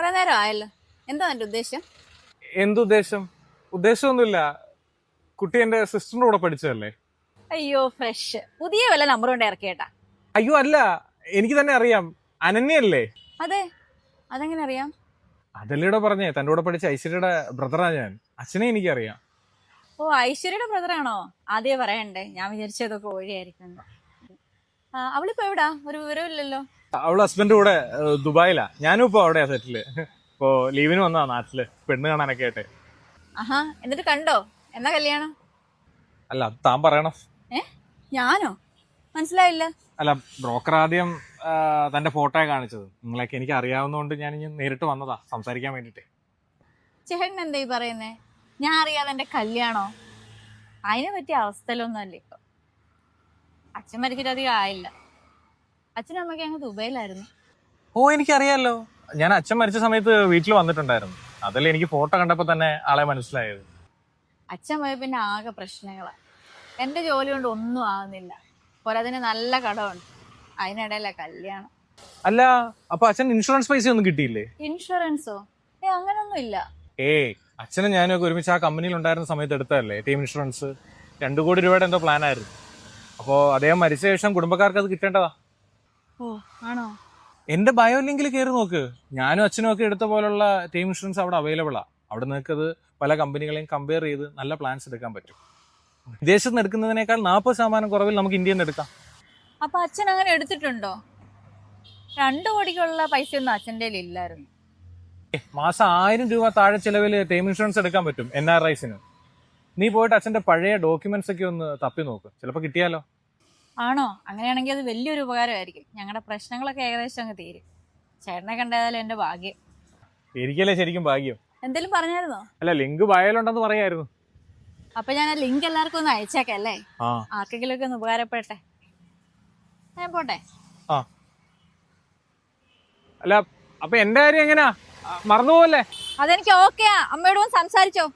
കുറെ നേരം ആയല്ലോ. എന്താ എന്റെ ഉദ്ദേശം? എന്തുദ്ദേശം? ഉദ്ദേശമൊന്നുമില്ല. കുട്ടി എന്റെ സിസ്റ്ററിന്റെ കൂടെ പഠിച്ചതല്ലേ? അയ്യോ ഫ്രഷ്, പുതിയ വല്ല നമ്പർ കൊണ്ട് ഇറക്കിയേട്ടാ? അയ്യോ അല്ല, എനിക്ക് തന്നെ അറിയാം. അനന്യല്ലേ? അതെ, അതെങ്ങനെ അറിയാം? അതല്ലേടെ പറഞ്ഞേ, തന്റെ കൂടെ പഠിച്ച ഐശ്വര്യയുടെ ബ്രദറാ ഞാൻ. അച്ഛനെ എനിക്കറിയാം. ഓ, ഐശ്വര്യയുടെ ബ്രദറാണോ? ആദ്യമേ പറയണ്ടേ, ഞാൻ വിചാരിച്ചതൊക്കെ വഴിയായിരിക്കും. അവളിപ്പോ എവിടാ? ഒരു വിവരമില്ലല്ലോ. അവള് ഹസ്ബൻഡ് കൂടെ ദുബായിലാ. ഞാനും ഇപ്പൊ അവിടെയാ സെറ്റില്. ഇപ്പൊ ലീവിന് വന്നതാ നാട്ടില്, പെണ്ണ് കാണാനൊക്കെ ആയിട്ട്. ആഹാ, എന്നിട്ട് കണ്ടോ? എന്നാ കല്യാണം? അല്ല, അത് താൻ പറയണം. ഞാനോ? മനസ്സിലായില്ല. അല്ല, ബ്രോക്കർ ആദ്യം തന്റെ ഫോട്ടോയെ കാണിച്ചത്. നിങ്ങളൊക്കെ എനിക്ക് അറിയാവുന്നതുകൊണ്ട് ഞാൻ ഇനി നേരിട്ട് വന്നതാ സംസാരിക്കാൻ വേണ്ടിട്ട്. ചേട്ടൻ എന്താ ഈ പറയുന്നേ? ഞാൻ അറിയാതെ എന്റെ കല്യാണോ? അതിനെ പറ്റിയ അവസ്ഥയിലൊന്നും അല്ല ഇപ്പൊ. അച്ഛൻ മരിച്ചിട്ട് അധികം ആയില്ല. അച്ഛനും അമ്മയ്ക്ക് അങ്ങ് ദുബൈയിലായിരുന്നു. ഓ, എനിക്കറിയാലോ. ഞാൻ അച്ഛൻ മരിച്ച സമയത്ത് വീട്ടിൽ വന്നിട്ടുണ്ടായിരുന്നു. അതല്ലേ എനിക്ക് ഫോട്ടോ കണ്ടപ്പോ തന്നെ ആളെ മനസ്സിലായത്. അച്ഛൻ പോയ പിന്നെ ആകെ പ്രശ്നങ്ങളാ. എന്റെ ജോലി കൊണ്ട് ഒന്നും ആവുന്നില്ല. പോരാതിന് നല്ല കടമുണ്ട്. അതിനിടയില കല്യാണം. അല്ല, അപ്പൊ അച്ഛൻ ഇൻഷുറൻസ് പൈസ ഒന്നും കിട്ടിയില്ലേ? ഇൻഷുറൻസോ? അങ്ങനൊന്നും ഇല്ല. അച്ഛനും ഞാനും ഒക്കെ ഒരുമിച്ച് ആ കമ്പനിയിൽ ഉണ്ടായിരുന്ന സമയത്ത് എടുത്തതല്ലേ ടീം ഇൻഷുറൻസ്. 2 കോടി രൂപയുടെ എന്തോ പ്ലാൻ ആയിരുന്നു. അപ്പോ അദ്ദേഹം മരിച്ച ശേഷം കുടുംബക്കാർക്ക് അത് കിട്ടേണ്ടതാ. ഓ, ആണോ? എന്റെ ബയോ ലിങ്കിൽ കയറി നോക്ക്. ഞാനും അച്ഛനും ഒക്കെ എടുത്ത പോലുള്ള ടീം ഇൻഷുറൻസ് അവിടെ അവൈലബിൾ ആ. അവിടെ നിങ്ങൾക്ക് അത് പല കമ്പനികളെയും കമ്പയർ ചെയ്ത് നല്ല പ്ലാൻസ് എടുക്കാൻ പറ്റും. വിദേശത്ത് നിന്ന് എടുക്കുന്നതിനേക്കാൾ 40% കുറവിൽ നമുക്ക് ഇന്ത്യയിൽ നിന്ന് എടുക്കാം. അപ്പൊ അച്ഛൻ അങ്ങനെ എടുത്തിട്ടുണ്ടോ? 2 കോടിക്കുള്ള പൈസയൊന്നും അച്ഛൻ്റെ കയ്യിൽ ഇല്ലായിരുന്നു. മാസം 1000 രൂപ താഴെ ചെലവിൽ ടീം ഇൻഷുറൻസ് എടുക്കാൻ പറ്റും NRIസിന്. നീ പോയിട്ട് അച്ഛന്റെ പഴയ ഡോക്യുമെന്റ്സ് ഒക്കെ ഒന്ന് തപ്പി നോക്ക്, ചിലപ്പോൾ കിട്ടിയാലോ. ആണോ? അങ്ങനെയാണെങ്കിൽ അത് വലിയൊരു ഉപകാരമായിരിക്കും. ഞങ്ങളുടെ പ്രശ്നങ്ങളൊക്കെ ഏകദേശം അങ്ങ് തീരും. ചേട്ടനെ കണ്ടതായാലും എന്റെ ഭാഗ്യം. എനിക്കല്ലേ ശരിക്കും ഭാഗ്യം. എന്തേലും പറഞ്ഞായിരുന്നോ? അല്ല, ലിങ്ക് ബയോയിലുണ്ടെന്ന് പറയായിരുന്നു. അപ്പൊ ഞാൻ ആ ലിങ്ക് എല്ലാവർക്കും ഒന്ന് അയച്ചേക്കാം അല്ലേ? ആർക്കെങ്കിലും ഒക്കെ ഒന്ന് ഉപകാരപ്പെടട്ടെ. ഞാൻ പോട്ടെ. അല്ല, അപ്പൊ എന്റെ കാര്യം എങ്ങനെയാ? മറന്നുപോവല്ലേ? അതെനിക്ക് ഓക്കെയാ. അമ്മയോട് സംസാരിച്ചോ.